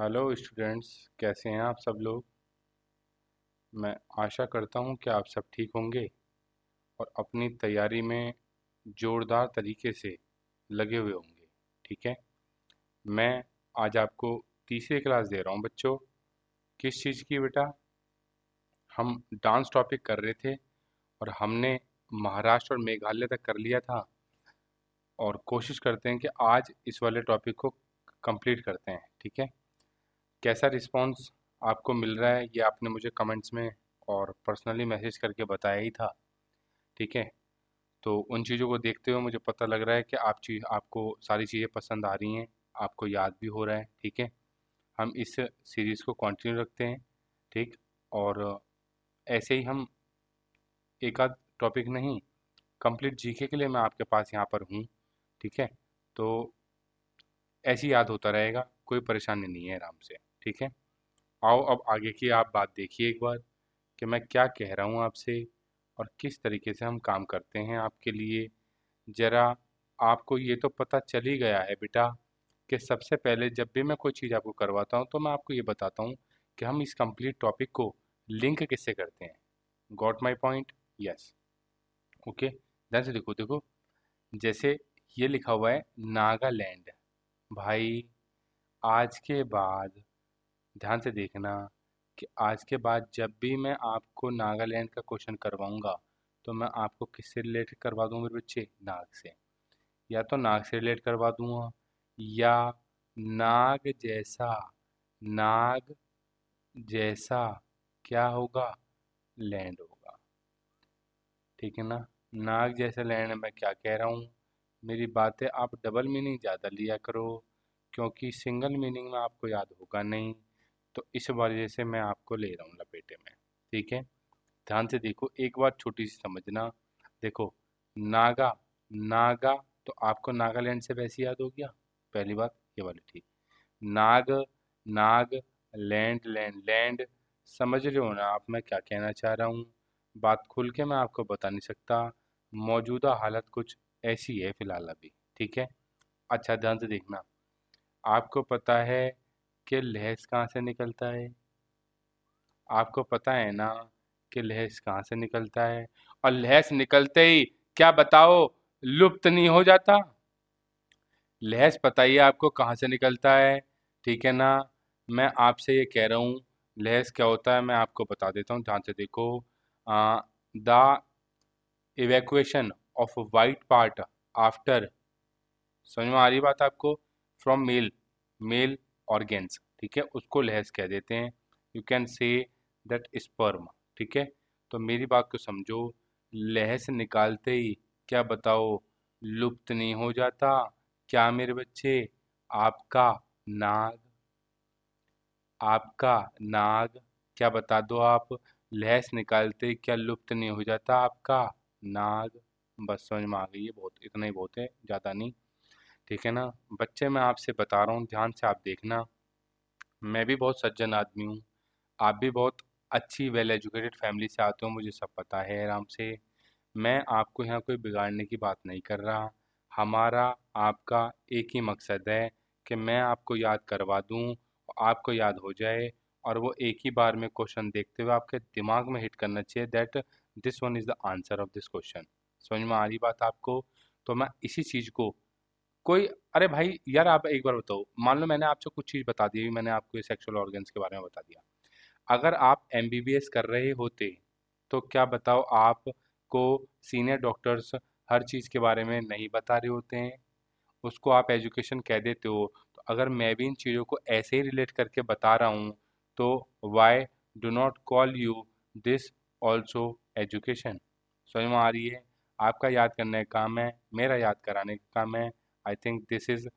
Hello students, कैसे हैं आप सब लोग। मैं आशा करता हूं कि आप सब ठीक होंगे और अपनी तैयारी में ज़ोरदार तरीके से लगे हुए होंगे। ठीक है। मैं आज आपको तीसरी क्लास दे रहा हूं बच्चों। किस चीज़ की बेटा? हम डांस टॉपिक कर रहे थे और हमने महाराष्ट्र और मेघालय तक कर लिया था और कोशिश करते हैं कि आज इस वाले टॉपिक को कंप्लीट करते हैं। ठीक है। कैसा रिस्पांस आपको मिल रहा है ये आपने मुझे कमेंट्स में और पर्सनली मैसेज करके बताया ही था। ठीक है। तो उन चीज़ों को देखते हुए मुझे पता लग रहा है कि आपको सारी चीज़ें पसंद आ रही हैं, आपको याद भी हो रहा है। ठीक है। हम इस सीरीज़ को कंटिन्यू रखते हैं। ठीक। और ऐसे ही हम एक आध टॉपिक नहीं, कंप्लीट जीके के लिए मैं आपके पास यहाँ पर हूँ। ठीक है। तो ऐसी याद होता रहेगा, कोई परेशानी नहीं है, आराम से। ठीक है। आओ अब आगे की आप बात देखिए एक बार कि मैं क्या कह रहा हूँ आपसे और किस तरीके से हम काम करते हैं आपके लिए। ज़रा आपको ये तो पता चल ही गया है बेटा कि सबसे पहले जब भी मैं कोई चीज़ आपको करवाता हूँ तो मैं आपको ये बताता हूँ कि हम इस कंप्लीट टॉपिक को लिंक किससे करते हैं। Got my point? Yes. Okay. ध्यान से देखो देखो, जैसे ये लिखा हुआ है नागालैंड। भाई, आज के बाद ध्यान से देखना कि आज के बाद जब भी मैं आपको नागालैंड का क्वेश्चन करवाऊंगा तो मैं आपको किससे रिलेटेड करवा दूंगा मेरे बच्चे? नाग से। या तो नाग से रिलेट करवा दूंगा या नाग जैसा, नाग जैसा क्या होगा? लैंड होगा। ठीक है ना। नाग जैसा लैंड मैं क्या कह रहा हूँ, मेरी बातें आप डबल मीनिंग ज़्यादा लिया करो क्योंकि सिंगल मीनिंग में आपको याद होगा नहीं। तो इस वजह से मैं आपको ले रहा हूँ लपेटे में। ठीक है। ध्यान से देखो, एक बात छोटी सी समझना। देखो, नागा, नागा तो आपको नागालैंड से वैसे याद हो गया। पहली बात ये वाली ठीक। नाग, नाग, लैंड, लैंड, लैंड। समझ रहे हो ना आप मैं क्या कहना चाह रहा हूँ? बात खुल के मैं आपको बता नहीं सकता, मौजूदा हालत कुछ ऐसी है फिलहाल अभी। ठीक है। अच्छा, ध्यान से देखना। आपको पता है कि लहज कहाँ से निकलता है? आपको पता है ना कि लहज कहाँ से निकलता है? और लहज निकलते ही क्या बताओ, लुप्त नहीं हो जाता? लहज पता ही है आपको कहाँ से निकलता है। ठीक है ना। मैं आपसे ये कह रहा हूँ, लहज क्या होता है मैं आपको बता देता हूँ, ध्यान से देखो। The evacuation of white part after, समझ में आ रही बात आपको? From male, male organs. ठीक है, उसको लहज कह देते हैं। You can say that sperm. ठीक है। तो मेरी बात को समझो, लहज निकालते ही क्या बताओ, लुप्त नहीं हो जाता क्या मेरे बच्चे? आपका नाग, आपका नाग। क्या बता दो आप, लहज निकालते ही क्या लुप्त नहीं हो जाता आपका नाग? बस समझ में आ गई है, बहुत इतना ही बहुत है, ज़्यादा नहीं। ठीक है ना। बच्चे, मैं आपसे बता रहा हूँ, ध्यान से आप देखना। मैं भी बहुत सज्जन आदमी हूँ, आप भी बहुत अच्छी वेल एजुकेटेड फैमिली से आते हो, मुझे सब पता है आराम से। मैं आपको यहाँ कोई बिगाड़ने की बात नहीं कर रहा। हमारा आपका एक ही मकसद है कि मैं आपको याद करवा दूँ, आपको याद हो जाए और वो एक ही बार में क्वेश्चन देखते हुए आपके दिमाग में हिट करना चाहिए that this one is the answer of this question. समझ में आ रही बात आपको? तो मैं इसी चीज़ को कोई, अरे भाई यार आप एक बार बताओ, मान लो मैंने आपसे कुछ चीज़ बता दी, मैंने आपको ये सेक्सुअल ऑर्गन्स के बारे में बता दिया। अगर आप एमबीबीएस कर रहे होते तो क्या बताओ आपको सीनियर डॉक्टर्स हर चीज़ के बारे में नहीं बता रहे होते हैं, उसको आप एजुकेशन कह देते हो। तो अगर मैं भी इन चीज़ों को ऐसे ही रिलेट करके बता रहा हूँ तो why do not call you this also education? समझ में आ रही है? आपका याद करने का काम है, मेरा याद कराने का काम है। I think this is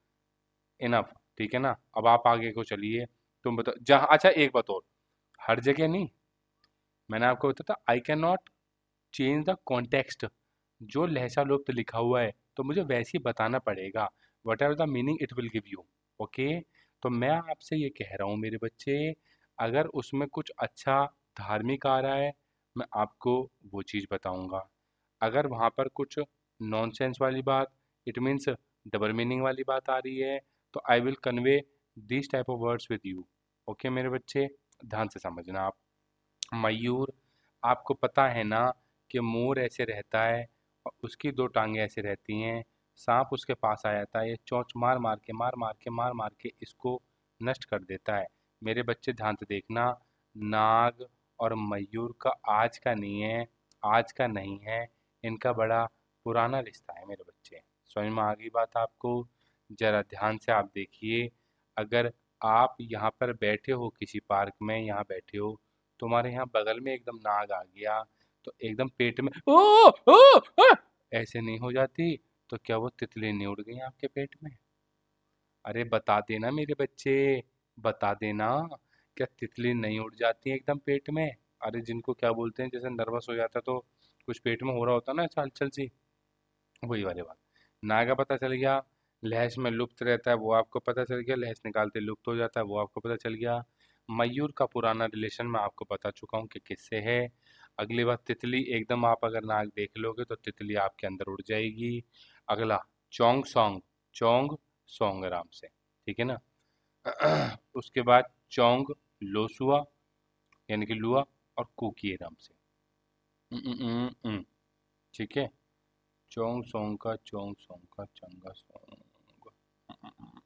enough. ठीक है ना। अब आप आगे को चलिए। तुम बताओ जहाँ, अच्छा एक बात और, हर जगह नहीं, मैंने आपको बताया था I can not change the context. जो लहजा लुप्त लिखा हुआ है तो मुझे वैसे ही बताना पड़ेगा, what ever the meaning it will give you. Okay. तो मैं आपसे ये कह रहा हूँ मेरे बच्चे, अगर उसमें कुछ अच्छा धार्मिक आ रहा है मैं आपको वो चीज़ बताऊंगा। अगर वहाँ पर कुछ नॉनसेंस वाली बात, इट मीन्स डबल मीनिंग वाली बात आ रही है, तो I will convey this type of words with you. Okay मेरे बच्चे, ध्यान से समझना आप। मयूर, आपको पता है ना कि मोर ऐसे रहता है और उसकी दो टांगे ऐसे रहती हैं। सांप उसके पास आ जाता है, ये चोंच मार मार के मार मार के इसको नष्ट कर देता है। मेरे बच्चे ध्यान से देखना, नाग और मयूर का आज का नहीं है, आज का नहीं है, इनका बड़ा पुराना रिश्ता है मेरे बच्चे। समझ में आ गई बात आपको? जरा ध्यान से आप देखिए, अगर आप यहाँ पर बैठे हो किसी पार्क में, यहाँ बैठे हो, तुम्हारे यहाँ बगल में एकदम नाग आ गया तो एकदम पेट में आ! ऐसे नहीं हो जाती? तो क्या वो तितली नहीं उड़ गई आपके पेट में? अरे बता देना मेरे बच्चे, बता देना, क्या तितली नहीं उड़ जाती है एकदम पेट में? अरे जिनको क्या बोलते हैं, जैसे नर्वस हो जाता तो कुछ पेट में हो रहा होता ना हलचल सी, वही वाली बात। ना का पता चल गया, लहज में लुप्त रहता है वो आपको पता चल गया, लहज निकालते लुप्त हो जाता है वो आपको पता चल गया। मयूर का पुराना रिलेशन मैं आपको बता चुका हूँ कि किससे है। अगली बात, तितली एकदम आप अगर नाक देख लोगे तो तितली आपके अंदर उड़ जाएगी। अगला, चोंग सॉन्ग, चोंग सॉन्ग आराम से, ठीक है ना। उसके बाद चोंग लोसुआ, यानी कि लुआ, और कुकी आराम से। ठीक है। चोंग सोंग का, चोंग सोंग का, चंगा सोंग।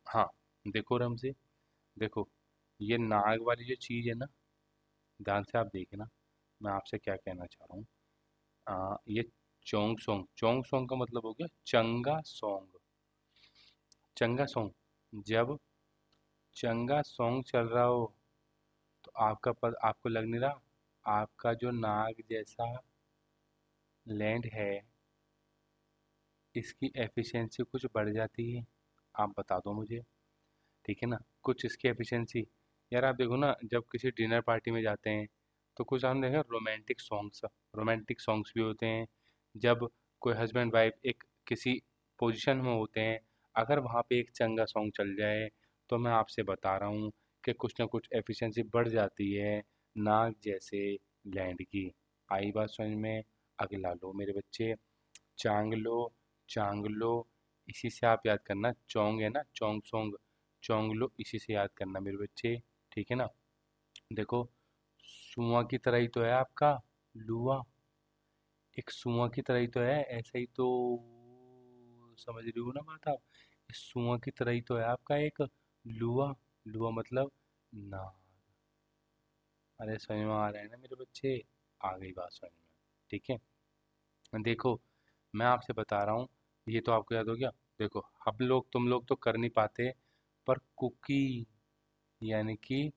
हाँ, देखो रमजी, देखो, ये नाग वाली जो चीज है ना, ध्यान से आप देखना, मैं आपसे क्या कहना चाह रहा हूँ। ये चोंग सोंग का मतलब हो गया चंगा सोंग। चंगा सोंग, जब चंगा सोंग चल रहा हो तो आपको लग नहीं रहा आपका जो नाग जैसा लैंड है, इसकी एफिशिएंसी कुछ बढ़ जाती है? आप बता दो मुझे, ठीक है ना, कुछ इसकी एफिशिएंसी। यार आप देखो ना, जब किसी डिनर पार्टी में जाते हैं तो कुछ हमने देखा रोमांटिक सॉन्ग्स भी होते हैं। जब कोई हस्बैंड वाइफ एक किसी पोजीशन में होते हैं, अगर वहाँ पे एक चंगा सॉन्ग चल जाए तो मैं आपसे बता रहा हूँ कि कुछ ना कुछ एफिशिएंसी बढ़ जाती है नाग जैसे लैंड की। आई बात समझ में? अगला लो मेरे बच्चे, चांगलो, चांगलो, इसी से आप याद करना, चोंग है ना, चोंग सोंग, चोंगलो, इसी से याद करना मेरे बच्चे, ठीक है ना। देखो, सुआ की तरह ही तो है आपका लुआ, एक सुआ की तरह ही तो है, ऐसा ही तो, समझ रही हो ना बात आप? इस सुआ की तरह ही तो है आपका एक लुआ। लुआ मतलब ना, अरे समझ में आ रहा है ना मेरे बच्चे? आ गई बात समझ में, ठीक है। देखो, मैं आपसे बता रहा हूँ, ये तो आपको याद हो गया। देखो, हम लोग तुम लोग तो कर नहीं पाते, पर कुकी, यानी कि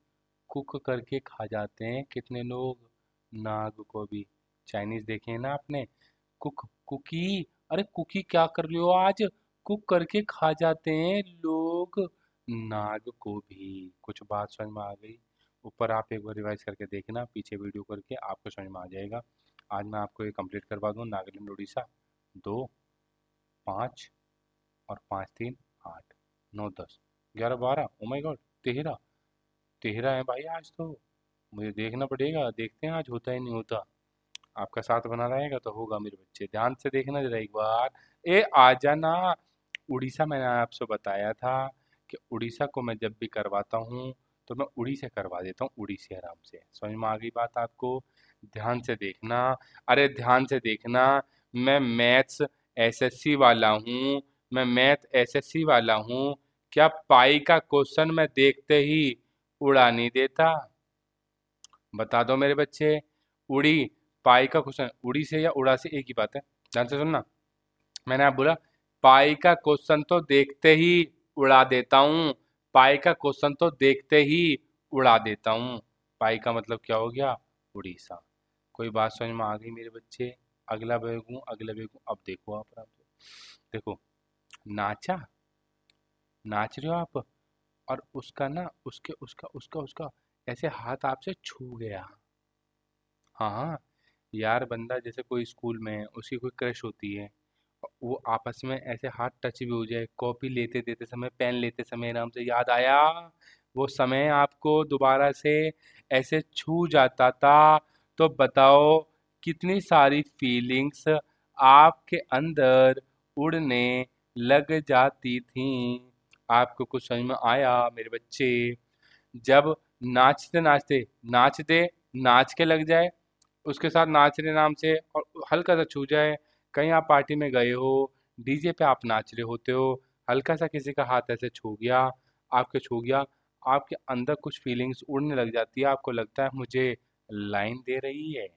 कुक करके खा जाते हैं कितने लोग? नाग को भी। चाइनीज देखे हैं ना आपने? कुकी, अरे कुकी क्या कर रही हो आज? कुक करके खा जाते हैं लोग नाग को भी। कुछ बात समझ में आ गई? ऊपर आप एक बार रिवाइज करके देखना, पीछे वीडियो करके आपको समझ में आ जाएगा। आज मैं आपको ये कंप्लीट करवा दूँ, नागालैंड उड़ीसा, 2, 5 और 5 3 8 9 10 11 12, ओ माय गॉड, 13, 13 है भाई आज तो। मुझे देखना पड़ेगा, देखते हैं आज होता है नहीं होता। आपका साथ बना रहेगा तो होगा मेरे बच्चे, ध्यान से देखना जरा एक बार। ए आ जाना। उड़ीसा, मैंने आपसे बताया था कि उड़ीसा को मैं जब भी करवाता हूँ तो मैं उड़ी से करवा देता हूँ, उड़ी से आराम से। समझ में आ गई बात आपको? ध्यान से देखना, अरे ध्यान से देखना। मैं मैथ्स एसएससी वाला हूँ, मैं मैथ एसएससी वाला हूँ। क्या पाई का क्वेश्चन मैं देखते ही उड़ा नहीं देता? बता दो मेरे बच्चे। उड़ी, पाई का क्वेश्चन उड़ी से या उड़ा से एक ही बात है, ध्यान से सुनना। मैंने आप बोला पाई का क्वेश्चन तो देखते ही उड़ा देता हूँ, पाई का क्वेश्चन तो देखते ही उड़ा देता हूँ। पाई का मतलब क्या हो गया? उड़ीसा। कोई बात समझ में आ गई मेरे बच्चे? अगला बेगू, अगला बेगू, अब देखो आप आराम से। देखो, नाचा, नाच रहे हो आप, और उसका ना, उसके उसका उसका उसका ऐसे हाथ आपसे छू गया। हाँ हाँ, यार बंदा जैसे कोई स्कूल में है, उसकी कोई क्रश होती है, वो आपस में ऐसे हाथ टच भी हो जाए, कॉपी लेते देते समय, पेन लेते समय आराम से, याद आया वो समय आपको दोबारा से ऐसे छू जाता था, तो बताओ कितनी सारी फीलिंग्स आपके अंदर उड़ने लग जाती थी। आपको कुछ समझ में आया मेरे बच्चे? जब नाचते नाचते नाच दे, नाच के लग जाए, उसके साथ नाचने नाम से और हल्का सा छू जाए। कहीं आप पार्टी में गए हो, डीजे पे आप नाच रहे होते हो, हल्का सा किसी का हाथ ऐसे छू गया, आपके छू गया, आपके अंदर कुछ फीलिंग्स उड़ने लग जाती है, आपको लगता है मुझे लाइन दे रही है।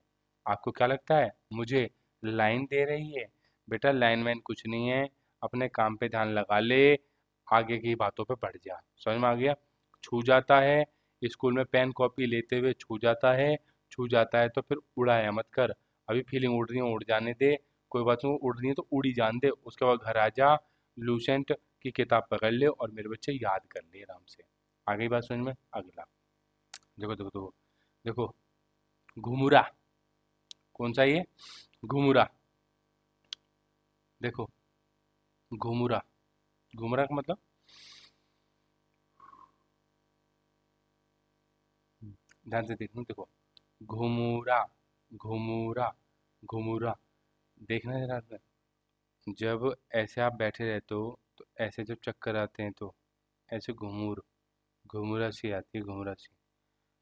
आपको क्या लगता है? मुझे लाइन दे रही है। बेटा लाइन वाइन कुछ नहीं है, अपने काम पे ध्यान लगा ले, आगे की बातों पे बढ़ जा। समझ में आ गया? छू जाता है, स्कूल में पेन कॉपी लेते हुए छू जाता है, छू जाता है तो फिर उड़ाया मत कर। अभी फीलिंग उड़ रही है, उड़ जाने दे, कोई बात नहीं, उड़ रही है तो उड़ी जान दे, उसके बाद घर आ जा, लूसेंट की किताब पकड़ ले और मेरे बच्चे याद कर ले आराम से। आ गई बात समझ में? अगला देखो देखो देखो देखो, घुमुरा। कौन सा ये? घुमुरा। देखो, घुमुरा। घुमुरा का मतलब, ध्यान से देखना, देखो, घुमुरा, घुमुरा, घुमुरा। देखना जरा से। जब ऐसे आप बैठे रहते हो तो ऐसे जब चक्कर आते हैं तो ऐसे घुमुरा सी आती है, घुमुरा सी।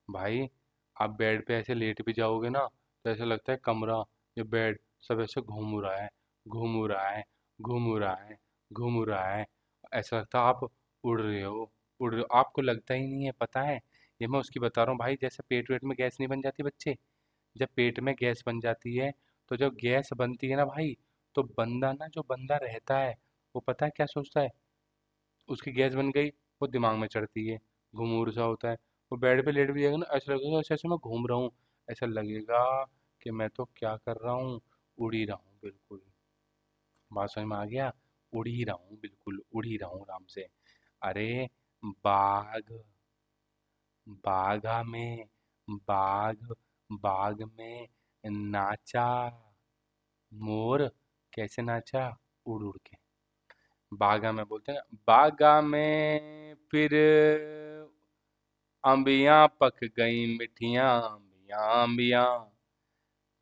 भाई, आप बेड पे ऐसे लेट भी जाओगे ना तो ऐसा लगता है कमरा, ये बेड सब ऐसे घूम रहा है, घूम रहा है, घूम रहा है, घूम रहा है। ऐसा लगता है आप उड़ रहे हो, उड़ रहे हो, आपको लगता ही नहीं है। पता है, ये मैं उसकी बता रहा हूँ भाई, जैसे पेट वेट में गैस नहीं बन जाती बच्चे, जब पेट में गैस बन जाती है, तो जब गैस बनती है ना भाई, तो बंदा ना, जो बंदा रहता है, वो पता है क्या सोचता है? उसकी गैस बन गई, वो दिमाग में चढ़ती है, घुंघरू सा होता है, वो बेड पे लेट भी जाएगा ना, ऐसा लगेगा ऐसे ऐसे मैं घूम रहा हूँ, ऐसा लगेगा कि मैं तो क्या कर रहा हूँ, उड़ ही रहा हूँ बिल्कुल। बात समझ में आ गया? उड़ ही रहा हूँ बिल्कुल, उड़ ही रहा हूँ आराम से। अरे, बाघ, बाघा में, बाघ, बाघ में नाचा मोर। कैसे नाचा? उड़ उड़ के। बागा में बोलते हैं ना, बागा में फिर अंबियां पक गई, मिठियां अंबियां अंबियां,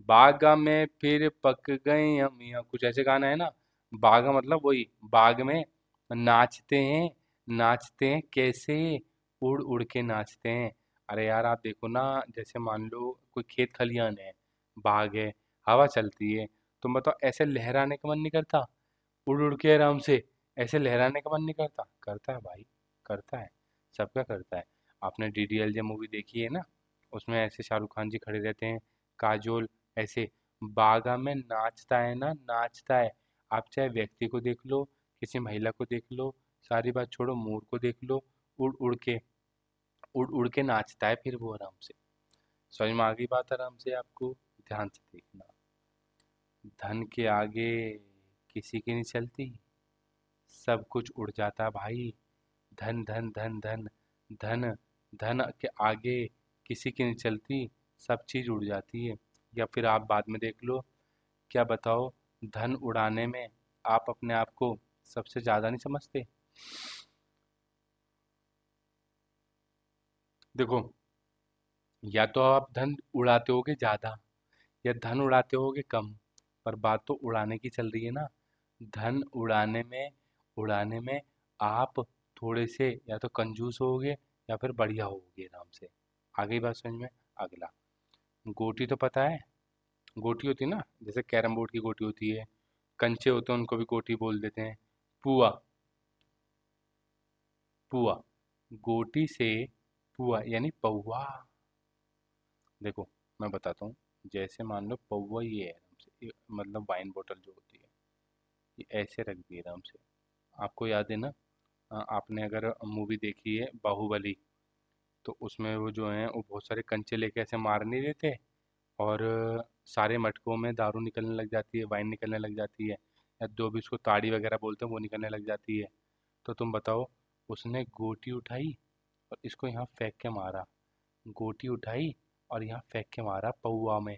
बागा में फिर पक गई अंबियां, कुछ ऐसे गाना है ना। बागा मतलब वही, बाग में नाचते हैं, नाचते हैं कैसे? उड़ उड़ के नाचते हैं। अरे यार आप देखो ना, जैसे मान लो कोई खेत खलियान है, बाग है, हवा चलती है, तुम बताओ ऐसे लहराने का मन नहीं करता? उड़ उड़ के आराम से ऐसे लहराने का मन नहीं करता? करता है भाई, करता है, सबका करता है। आपने डीडीएलजे मूवी देखी है ना, उसमें ऐसे शाहरुख खान जी खड़े रहते हैं, काजोल ऐसे बागा में नाचता है ना, नाचता है। आप चाहे व्यक्ति को देख लो, किसी महिला को देख लो, सारी बात छोड़ो, मोर को देख लो, उड़ उड़ के, उड़ उड़ के नाचता है फिर वो आराम से। समझ में आ गई बात आराम से आपको? ध्यान से देखना। धन के आगे किसी की नहीं चलती, सब कुछ उड़ जाता है भाई। धन धन धन धन, धन, धन के आगे किसी की नहीं चलती, सब चीज उड़ जाती है। या फिर आप बाद में देख लो, क्या बताओ, धन उड़ाने में आप अपने आप को सबसे ज्यादा नहीं समझते? देखो, या तो आप धन उड़ाते होगे ज्यादा, या धन उड़ाते होगे कम, पर बात तो उड़ाने की चल रही है ना। धन उड़ाने में आप थोड़े से या तो कंजूस होगे या फिर बढ़िया होगे आराम से। आ गई बात समझ में? अगला, गोटी तो पता है, गोटी होती है ना, जैसे कैरम बोर्ड की गोटी होती है, कंचे होते हैं उनको भी गोटी बोल देते हैं। पुआ, पुआ, गोटी से पुआ यानी पौवा। देखो, मैं बताता हूँ, जैसे मान लो पौवा ये है आराम से, मतलब वाइन बोतल जो होती है, ये ऐसे रख दी आराम से। आपको याद है ना, आपने अगर मूवी देखी है बाहुबली, तो उसमें वो जो है वो बहुत सारे कंचे लेके ऐसे मार नहीं देते, और सारे मटकों में दारू निकलने लग जाती है, वाइन निकलने लग जाती है, या जो भी उसको ताड़ी वगैरह बोलते हैं वो निकलने लग जाती है। तो तुम बताओ, उसने गोटी उठाई और इसको यहाँ फेंक के मारा, गोटी उठाई और यहाँ फेंक के मारा पौआ में,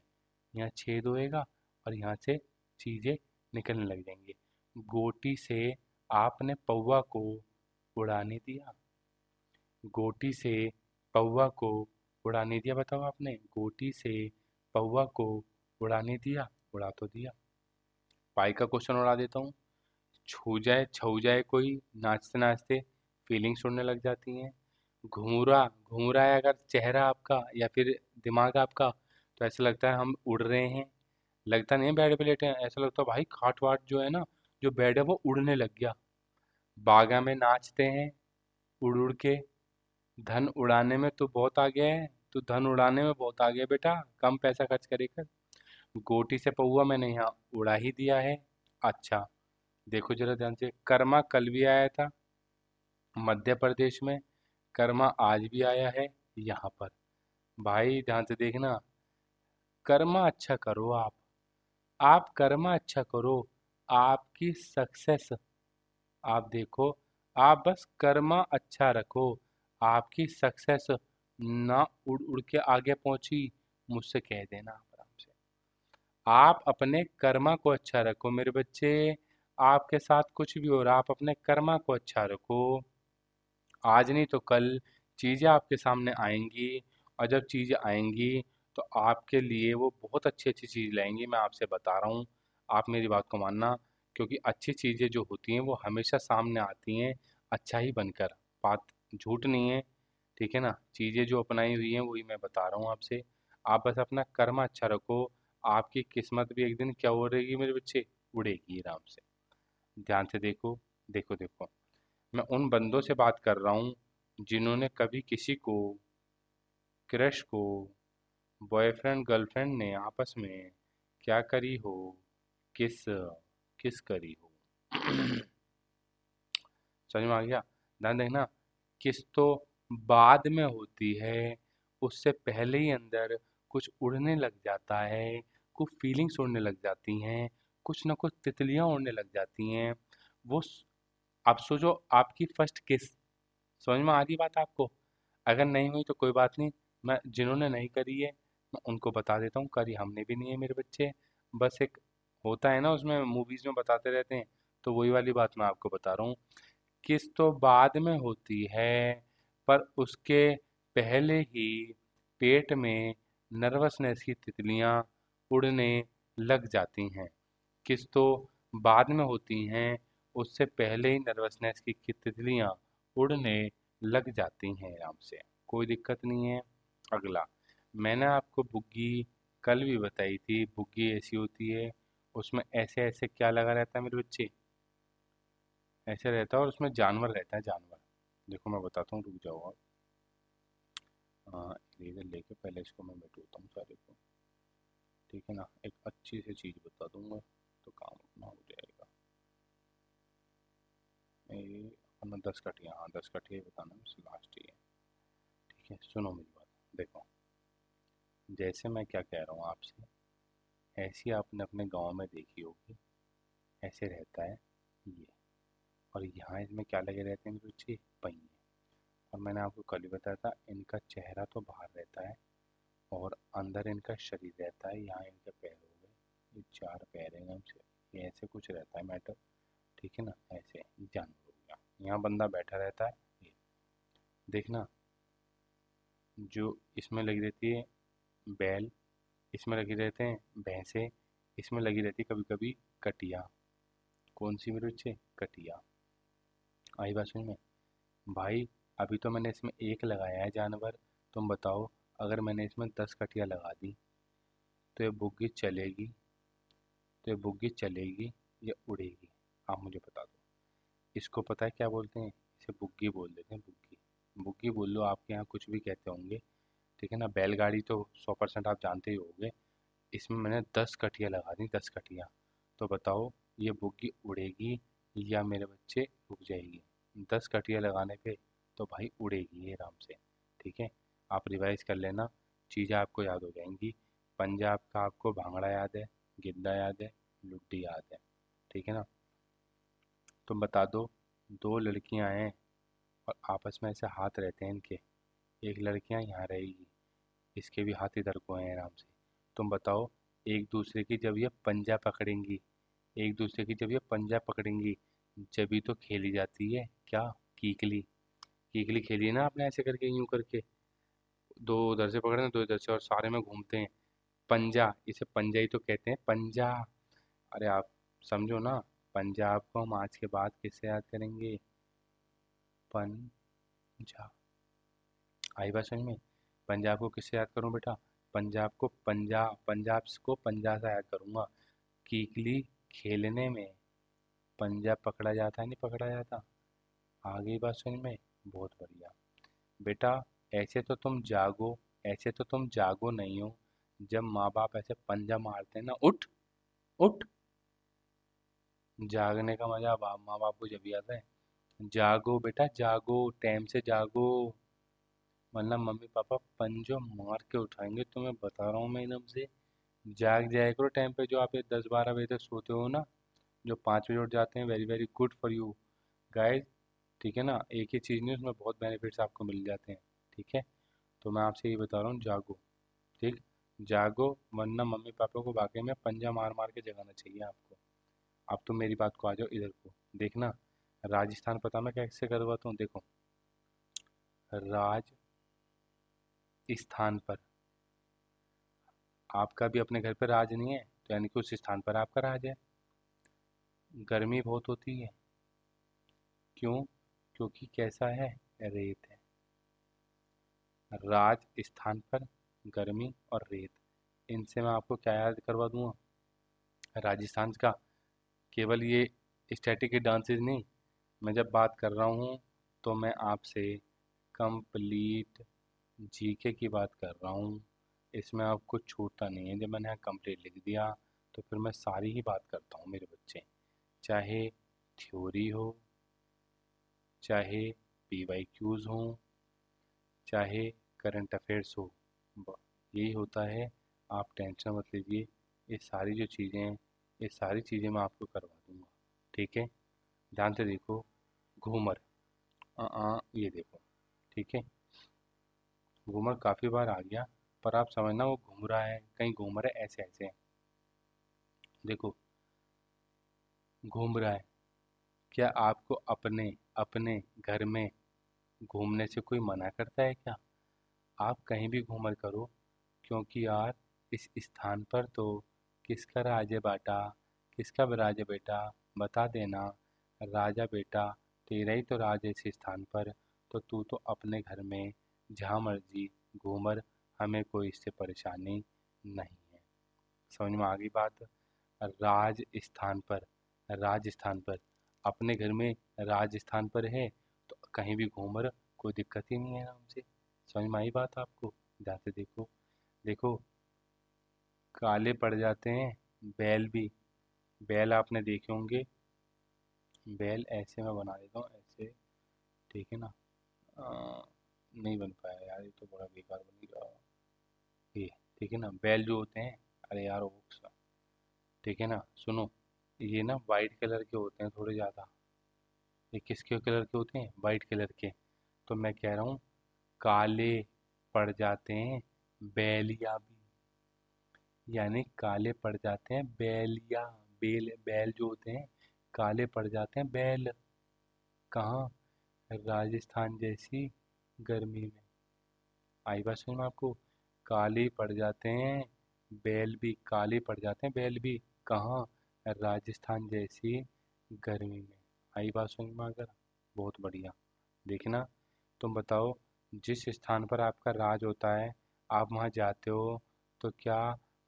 यहाँ छेद होएगा और यहाँ से चीजें निकलने लग जाएंगी। गोटी से आपने पौआ को उड़ा नहीं दिया, गोटी से पौआ को उड़ा नहीं दिया। बताओ, आपने गोटी से पौआ को उड़ा नहीं दिया? उड़ा तो दिया। पाई का क्वेश्चन उड़ा देता हूँ। छू जाए छू जाए कोई नाचते नाचते, फीलिंग्स उड़ने लग जाती हैं। घूरा घूरा है अगर चेहरा आपका या फिर दिमाग आपका, तो ऐसा लगता है हम उड़ रहे हैं। लगता नहीं है बेड पे लेटे हैं, ऐसा लगता है भाई खाट वाट जो है ना, जो बेड है वो उड़ने लग गया। बागा में नाचते हैं उड़ उड़ के। धन उड़ाने में तो बहुत आ गया है, तू धन उड़ाने में बहुत आ गया बेटा, कम पैसा खर्च करेगा। गोटी से पौआ मैंने यहाँ उड़ा ही दिया है। अच्छा, देखो जरा ध्यान से, कर्मा कल भी आया था मध्य प्रदेश में, कर्मा आज भी आया है यहाँ पर। भाई ध्यान से देखना, कर्मा अच्छा करो आप कर्मा अच्छा करो, आपकी सक्सेस, आप देखो, आप बस कर्मा अच्छा रखो, आपकी सक्सेस ना उड़ उड़ के आगे पहुंची, मुझसे कह देना आप आराम से। आप अपने कर्मा को अच्छा रखो मेरे बच्चे, आपके साथ कुछ भी हो रहा, आप अपने कर्मा को अच्छा रखो। आज नहीं तो कल चीज़ें आपके सामने आएंगी, और जब चीज़ें आएंगी तो आपके लिए वो बहुत अच्छी अच्छी चीज़ लाएंगी, मैं आपसे बता रहा हूँ। आप मेरी बात को मानना, क्योंकि अच्छी चीज़ें जो होती हैं वो हमेशा सामने आती हैं अच्छा ही बनकर, बात झूठ नहीं है। ठीक है ना, चीज़ें जो अपनाई हुई हैं वही मैं बता रहा हूँ आपसे। आप बस अपना कर्म अच्छा रखो, आपकी किस्मत भी एक दिन क्या हो रहेगी मेरे बच्चे, उड़ेगी आराम से। ध्यान से देखो, देखो देखो, मैं उन बंदों से बात कर रहा हूँ जिन्होंने कभी किसी को, क्रश को, बॉयफ्रेंड गर्लफ्रेंड ने आपस में क्या करी हो, किस किस करी हो। समझ में आ गया? ध्यान देखना, किस तो बाद में होती है, उससे पहले ही अंदर कुछ उड़ने लग जाता है, कुछ फीलिंग्स उड़ने लग जाती हैं, कुछ ना कुछ तितलियां उड़ने लग जाती हैं। वो आप सोचो, आपकी फर्स्ट किस, समझ में आ रही बात आपको? अगर नहीं हुई तो कोई बात नहीं, मैं जिन्होंने नहीं करी है मैं उनको बता देता हूँ, करी हमने भी नहीं है मेरे बच्चे। बस एक होता है ना, उसमें मूवीज में बताते रहते हैं, तो वही वाली बात मैं आपको बता रहा हूँ। किस तो बाद में होती है, पर उसके पहले ही पेट में नर्वसनेस की तितलियां उड़ने लग जाती हैं। किस तो बाद में होती हैं, उससे पहले ही नर्वसनेस की तितलियां उड़ने लग जाती हैं आराम से, कोई दिक्कत नहीं है। अगला, मैंने आपको बुग्गी कल भी बताई थी, बुग्गी ऐसी होती है, उसमें ऐसे ऐसे क्या लगा रहता है मेरे बच्चे, ऐसे रहता है और उसमें जानवर रहता है, जानवर। देखो मैं बताता हूँ, रुक जाओ आप। हाँ, इरेजर लेके पहले इसको मैं मिटाता हूँ सारे को। ठीक है ना, एक अच्छी सी चीज़ बता दूंगा तो काम अपना हो जाएगा। ये अपना 10 कटिया, हाँ 10 कटिया ही बताना है, लास्ट ही है। ठीक है, सुनो मेरी बात, देखो जैसे मैं क्या कह रहा हूँ आपसे, ऐसी आपने अपने गांव में देखी होगी, ऐसे रहता है ये। और यहाँ इसमें क्या लगे रहते हैं मेरे बच्चे, पहिए। और मैंने आपको कल ही बताया था, इनका चेहरा तो बाहर रहता है और अंदर इनका शरीर रहता है। यहाँ इनके पैर हो गए, ये 4 पैर हैं हमसे, ये ऐसे कुछ रहता है मैटर। ठीक है ना, ऐसे जानवर हो गया, यहाँ बंदा बैठा रहता है। ये देखना, जो इसमें लगी रहती है बैल, इसमें लगी रहते हैं भैंसे, इसमें लगी रहती है कभी कभी कटिया। कौन सी मेरे बच्चे, कटिया। आई बात समझ में? भाई अभी तो मैंने इसमें एक लगाया है जानवर, तुम बताओ, अगर मैंने इसमें 10 कटिया लगा दी तो ये बुग्गी चलेगी, तो ये बुग्गी चलेगी या उड़ेगी? आप मुझे बता दो। इसको पता है क्या बोलते हैं? इसे बुग्गी बोल देते हैं, बुग्गी। बुग्गी बोल लो, आपके यहाँ कुछ भी कहते होंगे। ठीक है ना, बैलगाड़ी तो 100% आप जानते ही होंगे। इसमें मैंने 10 कटिया लगा दी, 10 कटिया। तो बताओ, ये बुग्गी उड़ेगी या मेरे बच्चे रुक जाएगी? 10 कटिया लगाने पे तो भाई उड़ेगी ये आराम से। ठीक है, आप रिवाइज कर लेना, चीज़ें आपको याद हो जाएंगी। पंजाब का आपको भांगड़ा याद है, गिद्दा याद है, लुड्डी याद है। ठीक है ना, तुम बता दो, 2 लड़कियां हैं और आपस में ऐसे हाथ रहते हैं इनके, एक लड़कियां यहाँ रहेगी, इसके भी हाथ इधर को हैं आराम से। तुम बताओ, एक दूसरे की जब ये पंजा पकड़ेंगी, एक दूसरे की जब ये पंजा पकड़ेंगी, जब ही तो खेली जाती है क्या, कीकली। कीकली खेली है ना आपने, ऐसे करके यूं करके, दो उधर से पकड़े दो इधर से और सारे में घूमते हैं। पंजा, इसे पंजा ही तो कहते हैं, पंजा। अरे आप समझो ना, पंजाब को हम आज के बाद किससे याद करेंगे, पंजा। आई बात समझ में? पंजाब को किससे याद करूं बेटा? पंजाब को पंजा से याद करूंगा। कीकली खेलने में पंजा पकड़ा जाता है नहीं पकड़ा जाता। आ गई बात समझ में? बहुत बढ़िया। बेटा ऐसे तो तुम जागो नहीं हो। जब माँ बाप ऐसे पंजा मारते हैं ना, उठ उठ, जागने का मजा माँ बाप को जब आता है। जागो बेटा जागो, टाइम से जागो, वरना मम्मी पापा पंजो मार के उठाएंगे, तुम्हें बता रहा हूँ मैं एकदम से। जाग जाया करो टाइम पे। जो आप ये 10-12 बजे तक सोते हो ना, जो 5 बजे उठ जाते हैं, very very good for you guys. ठीक है ना? एक ही चीज़ नहीं, उसमें बहुत बेनिफिट्स आपको मिल जाते हैं। ठीक है? तो मैं आपसे यही बता रहा हूँ, जागो। ठीक, जागो, वरना मम्मी पापा को वाकई में पंजा मार मार के जगाना चाहिए आपको। अब तो मेरी बात को आ जाओ इधर को। देखना, राजस्थान पता मैं कैसे करवाता हूँ, देखो। राजस्थान पर, आपका भी अपने घर पर राज नहीं है, तो यानी कि उस स्थान पर आपका राज है। गर्मी बहुत होती है। क्यों? क्योंकि कैसा है? रेत है। राजस्थान पर गर्मी और रेत, इनसे मैं आपको क्या याद करवा दूंगा? राजस्थान का केवल ये स्टैटिक डांसेस नहीं, मैं जब बात कर रहा हूँ तो मैं आपसे कंप्लीट जीके की बात कर रहा हूँ। इसमें आप कुछ छूटता नहीं है। जब मैंने यहाँ कंप्लीट लिख दिया तो फिर मैं सारी ही बात करता हूँ मेरे बच्चे। चाहे थ्योरी हो, चाहे पीवाईक्यूज हो, चाहे करंट अफेयर्स हो, यही होता है। आप टेंशन मत लीजिए, ये सारी जो चीज़ें हैं, ये सारी चीज़ें मैं आपको करवा दूंगा। ठीक है? ध्यान से देखो। घूमर, ये देखो। ठीक है? घूमर काफ़ी बार आ गया, पर आप समझना वो घूम रहा है, कहीं घूम रहा है, ऐसे ऐसे। देखो, घूम रहा है। क्या आपको अपने अपने घर में घूमने से कोई मना करता है क्या? आप कहीं भी घूमर करो, क्योंकि यार इस स्थान पर तो किसका राज है बेटा? किसका राज है बेटा? बता देना। राजा बेटा, तेरा ही तो राज है इस स्थान पर। तो तू तो अपने घर में जहाँ मर्जी घूमर, हमें कोई इससे परेशानी नहीं है। समझ में आ गई बात? राजस्थान पर, राजस्थान पर, अपने घर में राजस्थान पर है, तो कहीं भी घूमर, कोई दिक्कत ही नहीं है हमसे। समझ में आई बात आपको? ध्यान से देखो। देखो, काले पड़ जाते हैं बैल भी। बैल आपने देखे होंगे। बैल ऐसे मैं बना देता हूँ, ऐसे। ठीक है ना? नहीं बन पाया यार, ये तो बड़ा बेकार बनेगा ये। ठीक है ना? बैल जो होते हैं, अरे यार वो, ठीक है ना? सुनो, ये ना वाइट कलर के होते हैं थोड़े ज़्यादा। ये किसके कलर के होते हैं? वाइट कलर के। तो मैं कह रहा हूँ, काले पड़ जाते हैं बैलिया भी, यानी काले पड़ जाते हैं बैलिया। बैल जो होते हैं, काले पड़ जाते हैं बैल। कहाँ? राजस्थान जैसी गर्मी में। आई बात समझ में आपको? काले पड़ जाते हैं बैल भी, काले पड़ जाते हैं बैल भी। कहाँ? राजस्थान जैसी गर्मी में। आई बात समझ में? अगर, बहुत बढ़िया। देखना, तुम बताओ, जिस स्थान पर आपका राज होता है, आप वहाँ जाते हो, तो क्या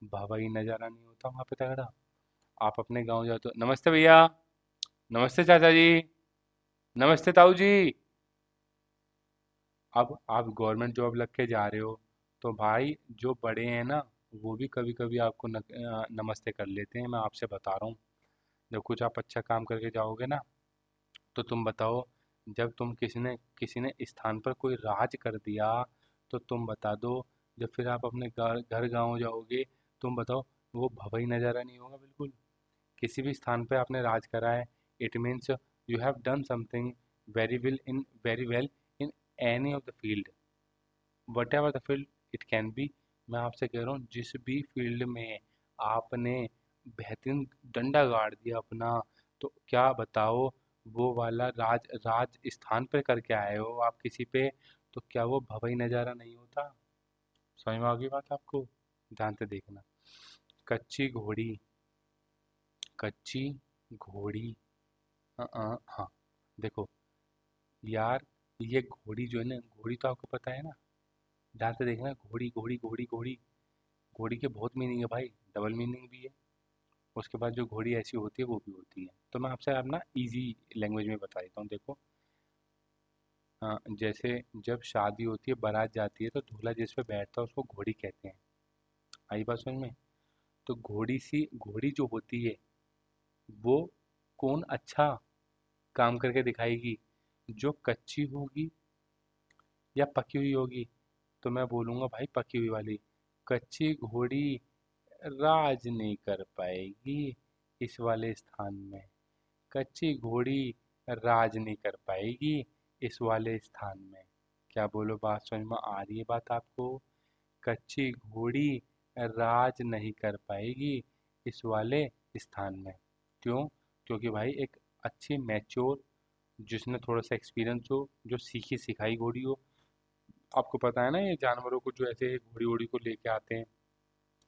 भवाई नज़ारा नहीं होता वहाँ पे तगड़ा? आप अपने गांव जाते हो, नमस्ते भैया, नमस्ते चाचा जी, नमस्ते ताऊ जी। अब आप गवर्नमेंट जॉब लग के जा रहे हो, तो भाई जो बड़े हैं ना, वो भी कभी कभी आपको नमस्ते कर लेते हैं, मैं आपसे बता रहा हूँ। जब कुछ आप अच्छा काम करके जाओगे ना, तो तुम बताओ, जब तुम किसी ने स्थान पर कोई राज कर दिया, तो तुम बता दो, जब फिर आप अपने घर घर गाँव जाओगे, तुम बताओ, वो भवई नज़ारा नहीं होगा बिल्कुल? किसी भी स्थान पे आपने राज करा है, it means you have done something very well in any of the field, what ever the field it can be. मैं आपसे कह रहा हूँ, जिस भी फील्ड में आपने बेहतरीन डंडा गाड़ दिया अपना, तो क्या बताओ, वो वाला राज स्थान पे करके आए हो आप किसी पे, तो क्या वो भवई नज़ारा नहीं होता? समझ में आ गई बात आपको? ध्यान से देखना। कच्ची घोड़ी, कच्ची घोड़ी, हाँ, देखो यार, ये घोड़ी जो है ना, घोड़ी तो आपको पता है ना, ध्यान से देखना, घोड़ी घोड़ी घोड़ी घोड़ी। घोड़ी के बहुत मीनिंग है भाई, डबल मीनिंग भी है। उसके बाद जो घोड़ी ऐसी होती है वो भी होती है। तो मैं आपसे अब ना इजी लैंग्वेज में बता देता हूँ, देखो। जैसे जब शादी होती है, बारात जाती है, तो दूल्हा जिस पे बैठता है उसको घोड़ी कहते हैं। आई बात समझ में? तो घोड़ी जो होती है वो कौन अच्छा काम करके दिखाएगी? जो कच्ची होगी या पकी हुई होगी? तो मैं बोलूँगा भाई पकी हुई वाली। कच्ची घोड़ी राज नहीं कर पाएगी इस वाले स्थान में। कच्ची घोड़ी राज नहीं कर पाएगी इस वाले स्थान में। क्या बोलो, बात समझ में आ रही है बात आपको? कच्ची घोड़ी राज नहीं कर पाएगी इस वाले स्थान में। क्यों? क्योंकि भाई एक अच्छी मैच्योर, जिसने थोड़ा सा एक्सपीरियंस हो, जो सीखी सिखाई घोड़ी हो। आपको पता है ना, ये जानवरों को जो ऐसे घोड़ी वोड़ी को लेके आते हैं,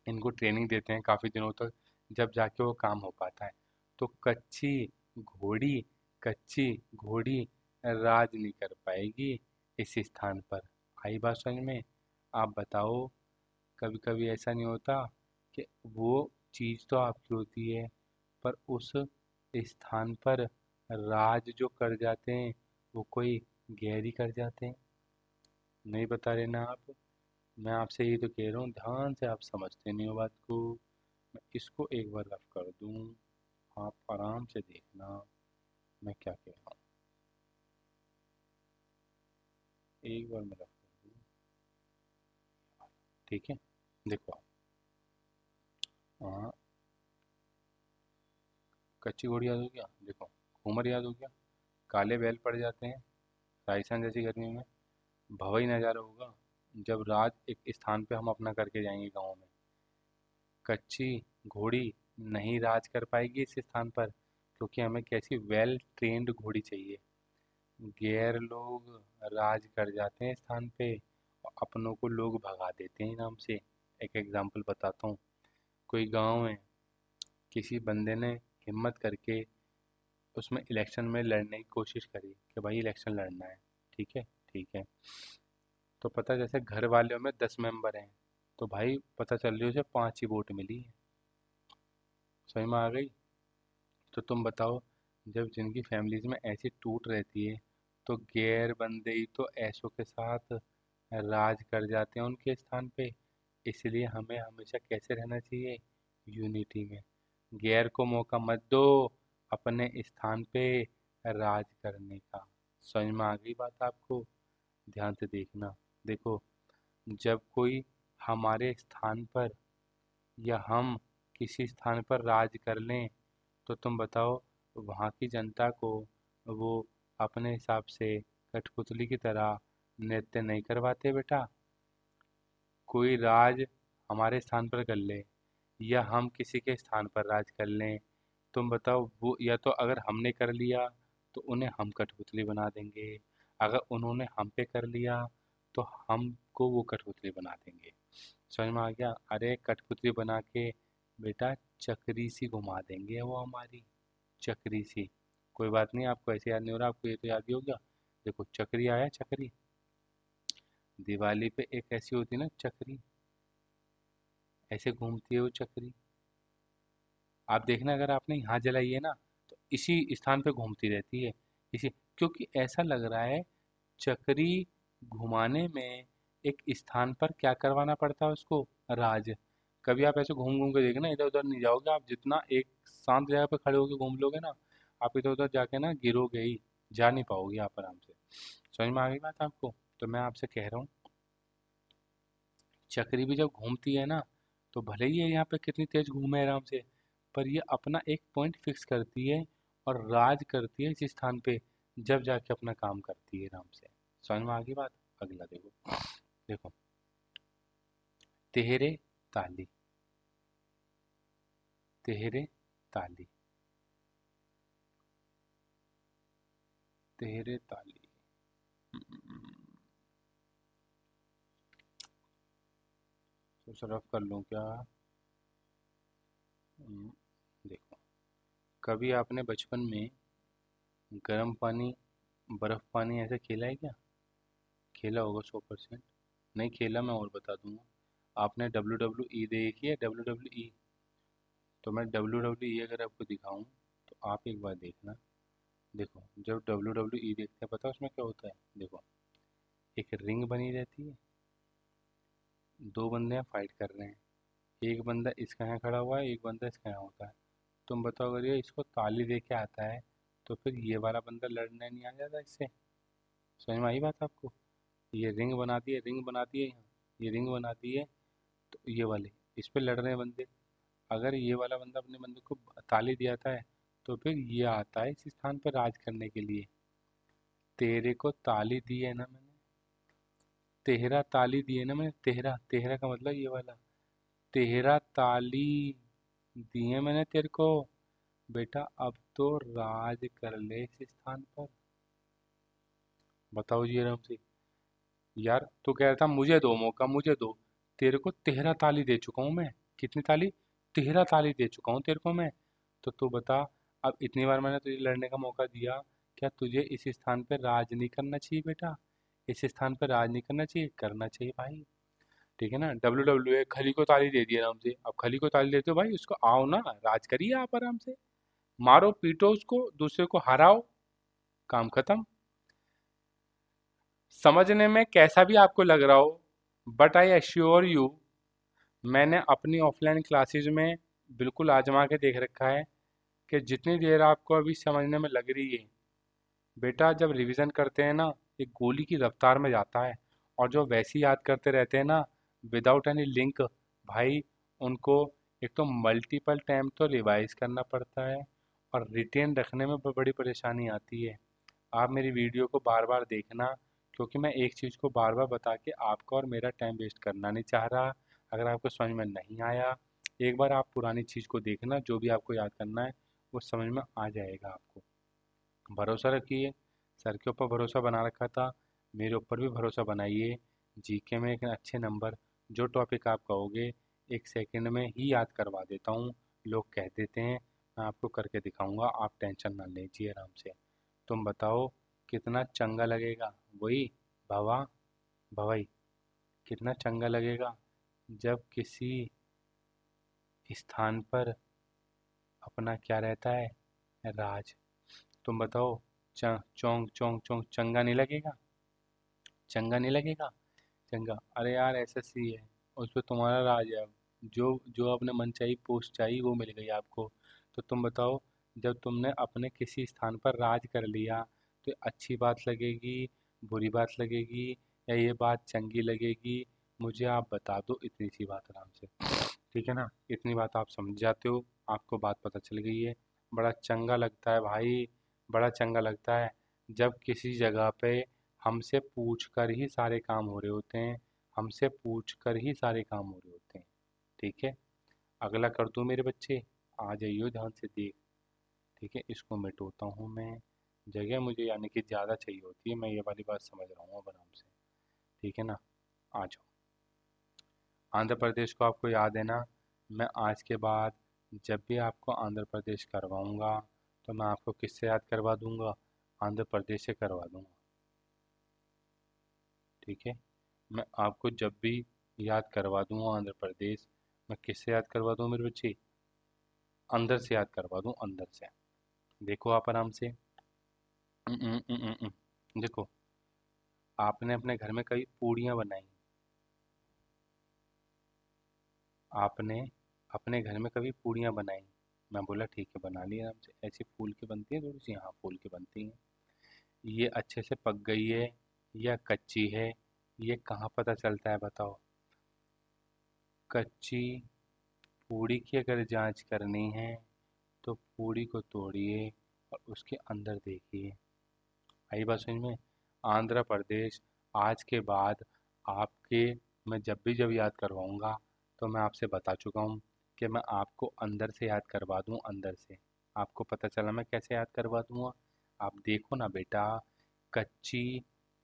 इनको ट्रेनिंग देते हैं काफ़ी दिनों तक, जब जाके वो काम हो पाता है। तो घोड़ी कच्ची घोड़ी राज नहीं कर पाएगी इस स्थान पर। आई बात समझ में? आप बताओ, कभी कभी ऐसा नहीं होता कि वो चीज़ तो आपकी होती है, पर उस स्थान पर राज जो कर जाते हैं वो कोई गैर ही कर जाते हैं। नहीं बता रहे ना आप? मैं आपसे ये तो कह रहा हूँ, ध्यान से आप समझते नहीं हो बात को। मैं इसको एक बार रफ कर दूँ, आप आराम से देखना मैं क्या कह रहा हूँ। एक बार मैं रफ कर दूँ, ठीक है? देखो, हाँ, कच्ची घोड़ी याद हो गया, देखो। घूमर याद हो गया। काले बैल पड़ जाते हैं राजस्थान जैसी गर्मी में। भवई नज़ारा होगा जब रात एक स्थान पे हम अपना करके जाएंगे गाँव में। कच्ची घोड़ी नहीं राज कर पाएगी इस स्थान पर, क्योंकि हमें कैसी वेल ट्रेन्ड घोड़ी चाहिए। गैर लोग राज कर जाते हैं स्थान पे और अपनों को लोग भगा देते हैं नाम से। एक एग्जांपल बताता हूँ। कोई गांव है, किसी बंदे ने हिम्मत करके उसमें इलेक्शन में लड़ने की कोशिश करी कि भाई इलेक्शन लड़ना है। ठीक है, ठीक है। तो पता, जैसे घर वालों में 10 मेंबर हैं, तो भाई पता चल रही है उसे 5 ही वोट मिली है। समझ में आ गई? तो तुम बताओ, जब जिनकी फैमिलीज में ऐसी टूट रहती है, तो गैर बंदे ही तो ऐसों के साथ राज कर जाते हैं उनके स्थान पे। इसलिए हमें हमेशा कैसे रहना चाहिए? यूनिटी में। गैर को मौका मत दो अपने स्थान पे राज करने का। समझ में आ गई बात आपको? ध्यान से देखना। देखो, जब कोई हमारे स्थान पर या हम किसी स्थान पर राज कर लें, तो तुम बताओ, वहाँ की जनता को वो अपने हिसाब से कठपुतली की तरह नृत्य नहीं करवाते बेटा। कोई राज हमारे स्थान पर कर ले या हम किसी के स्थान पर राज कर लें, तुम बताओ, वो या तो अगर हमने कर लिया तो उन्हें हम कठपुतली बना देंगे, अगर उन्होंने हम पे कर लिया तो हमको वो कठपुतली बना देंगे। समझ में आ गया? अरे कठपुतली बना के बेटा चक्री सी घुमा देंगे वो हमारी, चक्री सी। कोई बात नहीं, आपको ऐसे याद नहीं हो रहा, आपको ये तो याद ही हो गया। देखो, चक्री आया, चक्री। दिवाली पे एक ऐसी होती है ना चक्री, ऐसे घूमती है वो चक्री। आप देखना, अगर आपने यहाँ जलाई है ना, तो इसी स्थान पे घूमती रहती है। इसी, क्योंकि ऐसा लग रहा है चक्री घुमाने में एक स्थान पर क्या करवाना पड़ता है उसको? राज। कभी आप ऐसे घूम घूम के देखना, इधर उधर नहीं जाओगे आप। जितना एक शांत जगह पे खड़े होकर घूम लोगे ना, आप इधर उधर जाके ना गिरोगे ही, जा नहीं पाओगे आप आराम से। समझ में आ गई बात आपको? तो मैं आपसे कह रहा हूँ, चक्री भी जब घूमती है ना, तो भले ही ये यहाँ पे कितनी तेज घूमे आराम से, पर ये अपना एक पॉइंट फिक्स करती है और राज करती है इस स्थान पे, जब जाके अपना काम करती है आराम से। समझ में आ गई बात? अगला देखो। देखो, तेहरे ताली, तेहरे ताली, तेहरे ताली। तो सरफ कर लूँ क्या? हम्म, देखो, कभी आपने बचपन में गर्म पानी, बर्फ पानी ऐसे खेला है क्या? खेला होगा 100%। नहीं खेला मैं और बता दूंगा। आपने WWE देखी है, WWE? तो मैं WWE अगर आपको दिखाऊं तो आप एक बार देखना। देखो, जब WWE देखते हैं पता है उसमें क्या होता है? देखो, एक रिंग बनी रहती है, दो बंदे हैं फाइट कर रहे हैं, एक बंदा इसका यहाँ खड़ा हुआ है, एक बंदा इसका यहाँ होता है। तुम बताओ, अगर ये इसको ताली दे के आता है तो फिर ये वाला बंदा लड़ने नहीं आ जाता इससे? समझ में आई बात आपको? ये रिंग बनाती है, रिंग बनाती है यहाँ, ये रिंग बनाती है, तो ये वाले इस पे लड़ रहे हैं बंदे। अगर ये वाला बंदा अपने बंदे को ताली दिया है तो फिर ये आता है इस स्थान पर राज करने के लिए। तेरे को ताली दी है ना मैंने, तेहरा ताली दी है ना मैंने, तेहरा, तेहरा का मतलब ये वाला, तेहरा ताली दी है मैंने तेरे को। बेटा अब तो राज कर ले इस स्थान पर। बताओ जी आराम से। यार तू कह रहा था मुझे दो मौका, मुझे दो। तेरे को तेहरा ताली दे चुका हूँ मैं। कितनी ताली? तेहरा ताली दे चुका हूँ तेरे को मैं। तो तू बता, अब इतनी बार मैंने तुझे लड़ने का मौका दिया, क्या तुझे इस स्थान पे राज नहीं करना चाहिए बेटा? इस स्थान पे राज नहीं करना चाहिए? करना चाहिए भाई। ठीक है ना? WWE खली को ताली दे दी आराम से। अब खली को ताली देते हो भाई, उसको आओ ना, राज करिए आप आराम से। मारो पीटो उसको, दूसरे को हराओ, काम खत्म। समझने में कैसा भी आपको लग रहा हो, बट आई एश्योर यू, मैंने अपनी ऑफलाइन क्लासेज में बिल्कुल आजमा के देख रखा है कि जितनी देर आपको अभी समझने में लग रही है, बेटा जब रिवीजन करते हैं ना, एक गोली की रफ्तार में जाता है। और जो वैसे ही याद करते रहते हैं ना, विदाउट एनी लिंक, भाई उनको एक तो मल्टीपल टाइम तो रिवाइज करना पड़ता है, और रिटेन रखने में बड़ी परेशानी आती है। आप मेरी वीडियो को बार बार देखना, क्योंकि मैं एक चीज़ को बार बार बता के आपका और मेरा टाइम वेस्ट करना नहीं चाह रहा। अगर आपको समझ में नहीं आया, एक बार आप पुरानी चीज़ को देखना, जो भी आपको याद करना है वो समझ में आ जाएगा आपको। भरोसा रखिए, सर के ऊपर भरोसा बना रखा था, मेरे ऊपर भी भरोसा बनाइए। जीके में एक अच्छे नंबर, जो टॉपिक आप कहोगे एक सेकंड में ही याद करवा देता हूँ। लोग कह देते हैं, मैं आपको करके दिखाऊंगा, आप टेंशन ना लीजिए आराम से। तुम बताओ कितना चंगा लगेगा, वही भवा भवाई, कितना चंगा लगेगा जब किसी स्थान पर अपना क्या रहता है, राज। तुम बताओ, चोंग चोंग चोंग चंगा नहीं लगेगा? चंगा नहीं लगेगा? चंगा, अरे यार एसएससी है, उस पर तुम्हारा राज है अब। जो जो आपने मन चाही पोस्ट चाहिए वो मिल गई आपको। तो तुम बताओ, जब तुमने अपने किसी स्थान पर राज कर लिया, तो अच्छी बात लगेगी, बुरी बात लगेगी, या ये बात चंगी लगेगी? मुझे आप बता दो इतनी सी बात आराम से। ठीक है ना? इतनी बात आप समझ जाते हो, आपको बात पता चल गई है। बड़ा चंगा लगता है भाई, बड़ा चंगा लगता है जब किसी जगह पे हमसे पूछ कर ही सारे काम हो रहे होते हैं, हमसे पूछ कर ही सारे काम हो रहे होते हैं। ठीक है? अगला कर दूं मेरे बच्चे? आ जाइयो ध्यान से देख। ठीक है, इसको मिटोता हूँ मैं। जगह मुझे यानी कि ज़्यादा चाहिए होती है, मैं ये वाली बात समझ रहा हूँ अब आराम से। ठीक है ना? आ जाओ। आंध्र प्रदेश को आपको याद है ना? मैं आज के बाद जब भी आपको आंध्र प्रदेश करवाऊंगा, तो मैं आपको किससे याद करवा दूंगा? आंध्र प्रदेश से करवा दूंगा। ठीक है? मैं आपको जब भी याद करवा दूंगा आंध्र प्रदेश, मैं किससे याद करवा दूँ मेरे बच्चे? अंदर से याद करवा दूँ, अंदर से। देखो आप आराम से। देखो, आपने अपने घर में कभी पूड़ियाँ बनाई? आपने अपने घर में कभी पूड़ियाँ बनाई? मैं बोला ठीक है, बना ली आराम से। ऐसी फूल की बनती है थोड़ी सी? हाँ, फूल की बनती हैं। ये अच्छे से पक गई है या कच्ची है, ये कहाँ पता चलता है बताओ? कच्ची पूड़ी की अगर जांच करनी है तो पूड़ी को तोड़िए और उसके अंदर देखिए। आई बात समझ में? आंध्र प्रदेश आज के बाद आपके, मैं जब भी जब याद करवाऊंगा तो मैं आपसे बता चुका हूँ कि मैं आपको अंदर से याद करवा दूँ, अंदर से। आपको पता चला मैं कैसे याद करवा दूंगा? आप देखो ना बेटा, कच्ची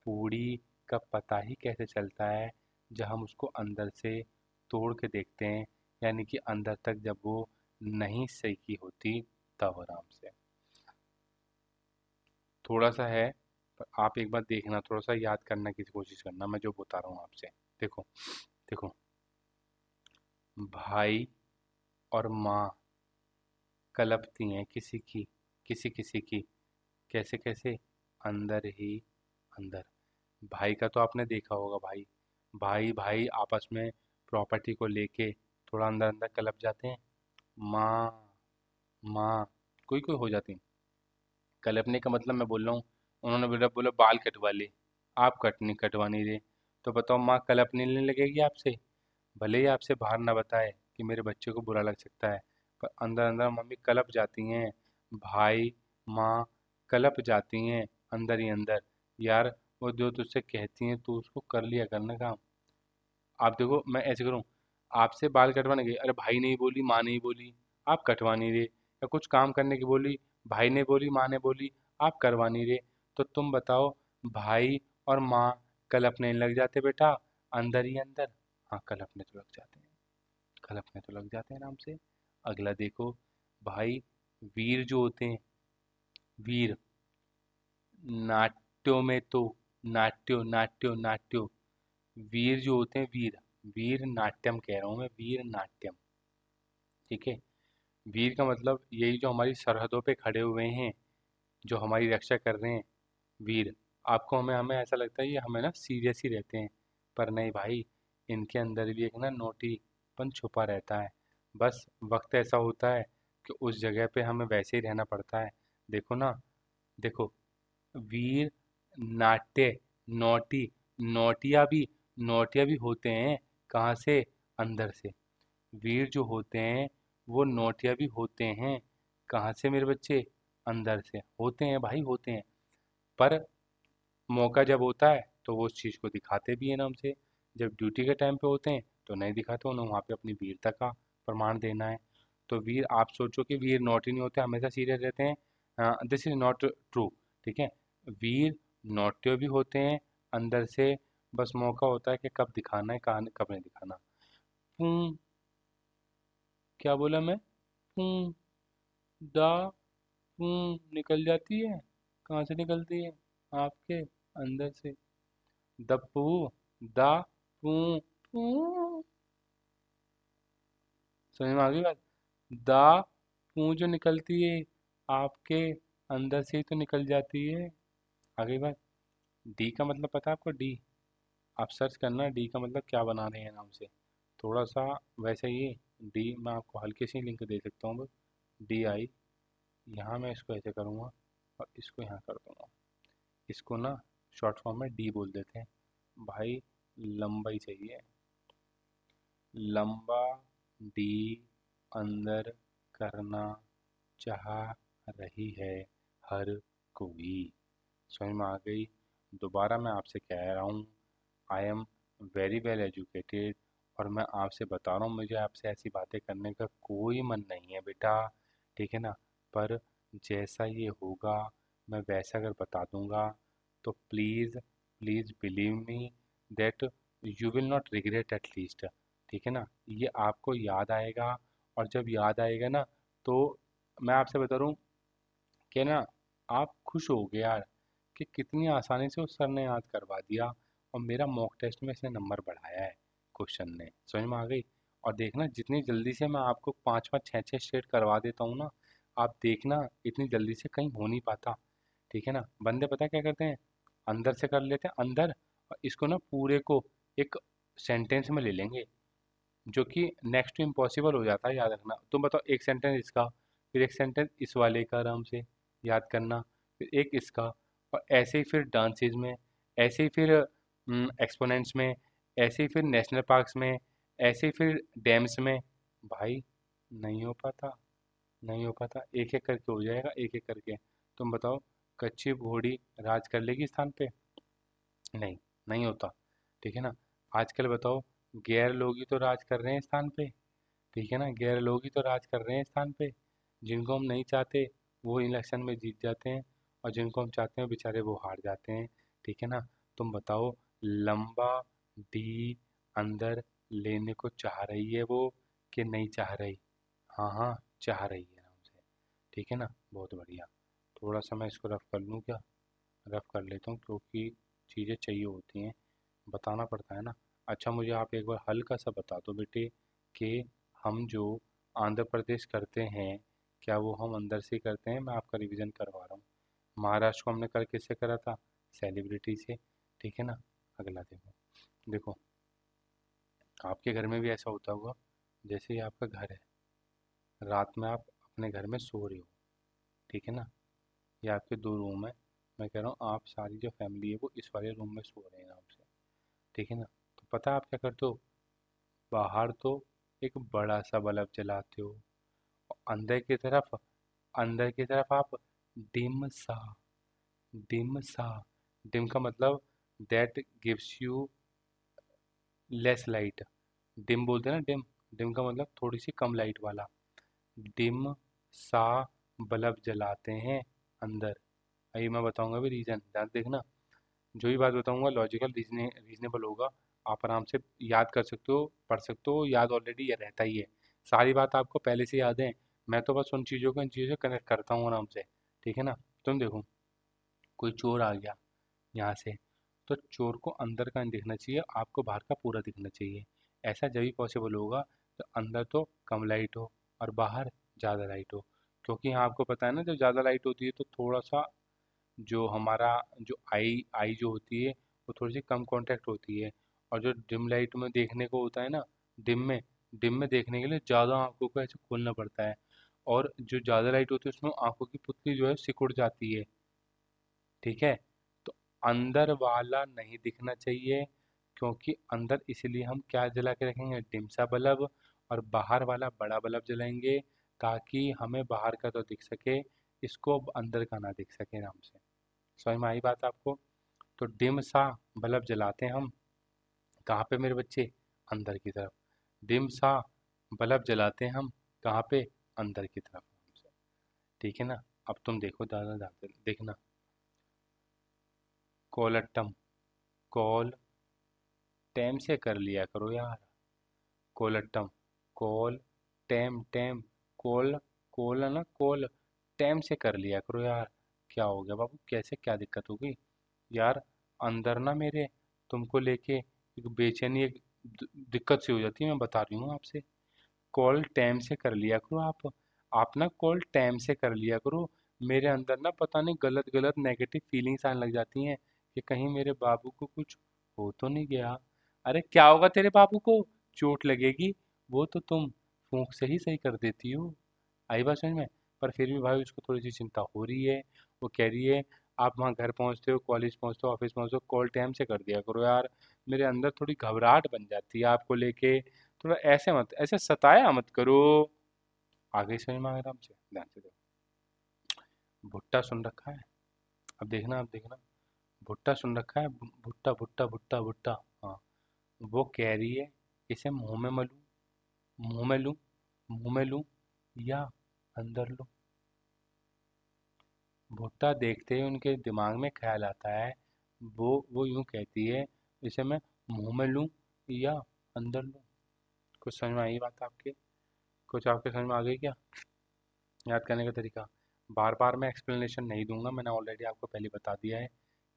पूड़ी का पता ही कैसे चलता है? जब हम उसको अंदर से तोड़ के देखते हैं, यानी कि अंदर तक जब वो नहीं सही होती, तब आराम से। थोड़ा सा है, पर आप एक बार देखना, थोड़ा सा याद करने की कोशिश करना मैं जो बता रहा हूँ आपसे। देखो, देखो, भाई और माँ कलपती हैं किसी की, किसी किसी की, कैसे कैसे, अंदर ही अंदर। भाई का तो आपने देखा होगा, भाई भाई भाई आपस में प्रॉपर्टी को लेके थोड़ा अंदर अंदर कलप जाते हैं। माँ माँ कोई कोई हो जाती है। कलपने का मतलब मैं बोल रहा हूँ, उन्होंने बोला बोला बाल कटवा ले, आप कटवा नहीं रहे, तो बताओ माँ कलपने नहीं लगेगी आपसे? भले ही आपसे बाहर ना बताए कि मेरे बच्चे को बुरा लग सकता है, पर अंदर अंदर मम्मी कलप जाती हैं। भाई माँ कलप जाती हैं अंदर ही अंदर। यार, वो जो तुझसे कहती हैं तू उसको कर लिया करना काम। आप देखो, मैं ऐसे करूँ, आपसे बाल कटवाने गए, अरे भाई नहीं बोली, माँ नहीं बोली, आप कटवा नहीं रहे, या कुछ काम करने की बोली, भाई ने बोली, माँ ने बोली, आप करवा नहीं रहे, तो तुम बताओ, भाई और माँ कलपने लग जाते बेटा, अंदर ही अंदर। हाँ, कलपने तो लग जाते हैं, कलपने तो लग जाते हैं आराम से। अगला देखो, भाई वीर जो होते हैं, वीर, नाट्यों में तो, नाट्यो नाट्यो नाट्यो, वीर जो होते हैं, वीर, वीर नाट्यम कह रहा हूँ मैं, वीर नाट्यम। ठीक है, वीर का मतलब यही जो हमारी सरहदों पे खड़े हुए हैं, जो हमारी रक्षा कर रहे हैं, वीर। आपको हमें हमें ऐसा लगता है ये हमें ना सीरियस ही रहते हैं, पर नहीं भाई, इनके अंदर भी एक ना नोटीपन छुपा रहता है। बस वक्त ऐसा होता है कि उस जगह पे हमें वैसे ही रहना पड़ता है। देखो ना, देखो, वीर नाट्य, नौटी, नौटिया भी, नौटिया भी होते हैं। कहाँ से? अंदर से। वीर जो होते हैं वो नौटिया भी होते हैं। कहाँ से मेरे बच्चे? अंदर से होते हैं भाई, होते हैं। पर मौका जब होता है तो वो उस चीज़ को दिखाते भी हैं ना हमसे। जब ड्यूटी के टाइम पे होते हैं तो नहीं दिखाते, उन्हें वहाँ पे अपनी वीरता का प्रमाण देना है। तो वीर, आप सोचो कि वीर नॉटी नहीं होते, हमेशा सीरियस रहते हैं, दिस इज नॉट ट्रू। ठीक है, वीर नौट्य भी होते हैं अंदर से। बस मौका होता है कि कब दिखाना है, कहाँ कब नहीं दिखाना। हूँ, क्या बोला मैं? हूँ, दा, हूँ निकल जाती है। कहाँ से निकलती है? आपके अंदर से। दप्पू, दा, पू, पू। समझ में आ गई बात? दा, पू जो निकलती है, आपके अंदर से ही तो निकल जाती है। आ गई बात? डी का मतलब पता है आपको? डी, आप सर्च करना डी का मतलब क्या बना रहे हैं नाम से, थोड़ा सा वैसे ही। डी मैं आपको हल्की सी लिंक दे सकता हूँ बस। डी आई, यहाँ मैं इसको ऐसे करूँगा और इसको यहाँ कर दूँगा। इसको ना शॉर्ट फॉर्म में डी बोल देते हैं। भाई लंबाई चाहिए, लंबा डी अंदर करना चाह रही है हर कोई। समझ में आ गई? दोबारा मैं आपसे कह रहा हूँ, I am very well educated, और मैं आपसे बता रहा हूँ मुझे आपसे ऐसी बातें करने का कोई मन नहीं है बेटा। ठीक है ना? पर जैसा ये होगा मैं वैसा अगर बता दूंगा तो please please believe me that you will not regret at least. ठीक है ना? ये आपको याद आएगा, और जब याद आएगा ना, तो मैं आपसे बता रहा हूँ कि ना, आप खुश हो गए यार कि कितनी आसानी से उस सर ने याद करवा दिया, और मेरा मॉक टेस्ट में इसने नंबर बढ़ाया है क्वेश्चन ने। समझ में आ गई? और देखना जितनी जल्दी से मैं आपको पाँच पाँच छः छः स्टेट करवा देता हूँ ना, आप देखना इतनी जल्दी से कहीं हो नहीं पाता। ठीक है ना? बंदे पता है क्या करते हैं, अंदर से कर लेते हैं अंदर, और इसको ना पूरे को एक सेंटेंस में ले लेंगे, जो कि नेक्स्ट टू इम्पॉसिबल हो जाता है याद रखना। तुम बताओ, एक सेंटेंस इसका, फिर एक सेंटेंस इस वाले का, आराम से याद करना, फिर एक इसका, और ऐसे ही फिर डांसेस में, ऐसे ही फिर एक्सपोनेंट्स में, ऐसे ही फिर नेशनल पार्क्स में, ऐसे ही फिर डैम्स में। भाई नहीं हो पाता, नहीं हो पाता, एक एक करके हो जाएगा, एक एक करके। तुम बताओ, कच्ची घोड़ी राज कर लेगी स्थान पे? नहीं, नहीं होता। ठीक है ना? आजकल बताओ, गैर लोग ही तो राज कर रहे हैं स्थान पे। ठीक है ना? गैर लोग ही तो राज कर रहे हैं स्थान पे। जिनको हम नहीं चाहते वो इलेक्शन में जीत जाते हैं, और जिनको हम चाहते हैं बेचारे वो हार जाते हैं। ठीक है ना? तुम बताओ, लंबा डी अंदर लेने को चाह रही है वो, कि नहीं चाह रही? हाँ हाँ, चाह रही है नाम से। ठीक है ना? बहुत बढ़िया। थोड़ा सा मैं इसको रफ कर लूँ क्या? रफ कर लेता हूँ क्योंकि चीज़ें चाहिए होती हैं, बताना पड़ता है ना। अच्छा मुझे आप एक बार हल्का सा बता दो बेटे कि हम जो आंध्र प्रदेश करते हैं, क्या वो हम अंदर से ही करते हैं? मैं आपका रिवीजन करवा रहा हूँ। महाराष्ट्र को हमने कल किससे करा था? सेलिब्रिटी से। ठीक है ना। अगला देखो, देखो आपके घर में भी ऐसा होता होगा, जैसे ये आपका घर है, रात में आप अपने घर में सो रहे हो, ठीक है ना, ये आपके दो रूम है, मैं कह रहा हूँ आप सारी जो फैमिली है वो इस वाले रूम में सो रहे हैं आराम से, ठीक है ना। तो पता है आप क्या करते हो? बाहर तो एक बड़ा सा बल्ब जलाते हो, और अंदर की तरफ आप डिम सा, डिम सा, डिम का मतलब that gives you less light, dim बोलते हैं ना, डिम, डिम का मतलब थोड़ी सी कम लाइट वाला, डिम सा बल्ब जलाते हैं अंदर। अभी मैं बताऊंगा भी रीज़न, ध्यान से देखना। जो भी बात बताऊंगा लॉजिकल रीजनेबल होगा, आप आराम से याद कर सकते हो, पढ़ सकते हो, याद ऑलरेडी ये रहता ही है, सारी बात आपको पहले से याद है। मैं तो बस उन चीज़ों को इन चीज़ों से कनेक्ट करता हूँ आराम से, ठीक है ना। तुम देखो, कोई चोर आ गया यहाँ से, तो चोर को अंदर का नहीं दिखना चाहिए, आपको बाहर का पूरा दिखना चाहिए। ऐसा जब भी पॉसिबल होगा तो अंदर तो कम लाइट हो और बाहर ज़्यादा लाइट हो, क्योंकि यहाँ आपको पता है ना, जब ज़्यादा लाइट होती है तो थोड़ा सा जो हमारा जो आई आई जो होती है वो थोड़ी सी कम कांटेक्ट होती है, और जो डिम लाइट में देखने को होता है ना, डिम में डिम में देखने के लिए ज़्यादा आंखों को ऐसे खोलना पड़ता है, और जो ज़्यादा लाइट होती है उसमें आंखों की पुतली जो है सिकुड़ जाती है, ठीक है। तो अंदर वाला नहीं दिखना चाहिए, क्योंकि अंदर इसलिए हम क्या जला के रखेंगे, डिम सा बल्ब, और बाहर वाला बड़ा बल्ब जलाएंगे, ताकि हमें बाहर का तो दिख सके, इसको अब अंदर का ना दिख सके आराम से। समझ में आई बात आपको? तो डिम सा बल्ब जलाते हैं हम, कहाँ पे मेरे बच्चे? अंदर की तरफ। डिम सा बल्ब जलाते हैं हम, कहाँ पे? अंदर की तरफ, ठीक है ना। अब तुम देखो दादा दादा देखना, कोलट्टम, कॉल टैम से कर लिया करो यार, Kolattam, call time time, call, call है ना, कॉल टैम से कर लिया करो यार। क्या हो गया बाबू, कैसे, क्या दिक्कत हो गई यार? अंदर ना मेरे तुमको लेके एक बेचैनी, एक दिक्कत सी हो जाती है, मैं बता रही हूँ आपसे। कॉल टाइम से कर लिया करो आप ना कॉल टाइम से कर लिया करो। मेरे अंदर ना पता नहीं गलत गलत नेगेटिव फीलिंग्स आने लग जाती हैं कि कहीं मेरे बाबू को कुछ हो तो नहीं गया। अरे क्या होगा तेरे बाबू को? चोट लगेगी, वो तो तुम फूंक से ही सही कर देती हो। आई बात समझ में? पर फिर भी भाई उसको थोड़ी सी चिंता हो रही है, वो कह रही है आप वहाँ घर पहुँचते हो, कॉलेज पहुँचते हो, ऑफिस पहुँचते हो, कॉल टाइम से कर दिया करो यार। मेरे अंदर थोड़ी घबराहट बन जाती है आपको लेके, थोड़ा ऐसे मत, ऐसे सताया मत करो। आगे समझ में आ गया आपसे? ध्यान से देखो, भुट्टा सुन रखा है? अब देखना, अब देखना, भुट्टा सुन रखा है? भुट्टा भुट्टा भुट्टा भुट्टा, हाँ। वो कह रही है इसे मुंह में मलूं, मुंह में लूं, मुंह में लूं या अंदर लूं? भुट्टा देखते ही उनके दिमाग में ख्याल आता है, वो यूं कहती है इसे मैं मुंह में लूं या अंदर लूं। कुछ समझ में आई बात आपके? कुछ आपके समझ में आ गई क्या? याद करने का तरीका, बार बार मैं एक्सप्लेनेशन नहीं दूंगा, मैंने ऑलरेडी आपको पहले बता दिया है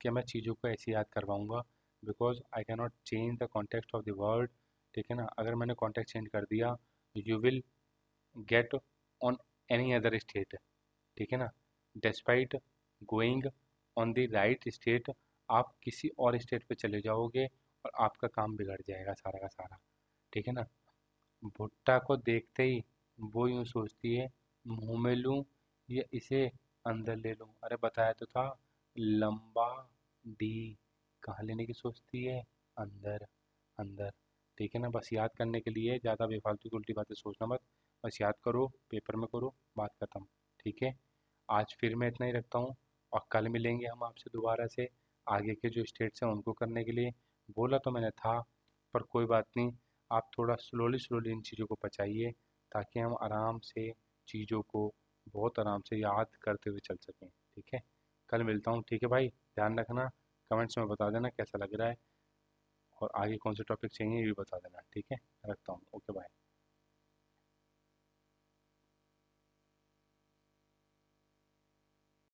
कि मैं चीज़ों को ऐसे याद करवाऊंगा, because I can not change the context of the word, ठीक है ना। अगर मैंने कॉन्टेक्स्ट चेंज कर दिया, you will get on any other state, ठीक है ना। Despite going on the right state, आप किसी और स्टेट पे चले जाओगे और आपका काम बिगड़ जाएगा सारा का सारा, ठीक है ना। भुट्टा को देखते ही वो यूं सोचती है मुंह में लूं या इसे अंदर ले लूं। अरे बताया तो था, लंबा डी, कहाँ लेने की सोचती है? अंदर, अंदर, ठीक है ना। बस याद करने के लिए ज़्यादा बेफालतू की उल्टी बातें सोचना मत, बस याद करो, पेपर में करो, बात खत्म, ठीक है। आज फिर मैं इतना ही रखता हूँ, और कल मिलेंगे हम आपसे दोबारा से, आगे के जो स्टेट्स हैं उनको करने के लिए। बोला तो मैंने था, पर कोई बात नहीं, आप थोड़ा स्लोली स्लोली इन चीज़ों को पचाइए, ताकि हम आराम से चीज़ों को बहुत आराम से याद करते हुए चल सकें, ठीक है। कल मिलता हूँ, ठीक है भाई, ध्यान रखना, कमेंट्स में बता देना कैसा लग रहा है, और आगे कौन से टॉपिक चाहिए ये भी बता देना, ठीक है। रखता हूँ, ओके बाय।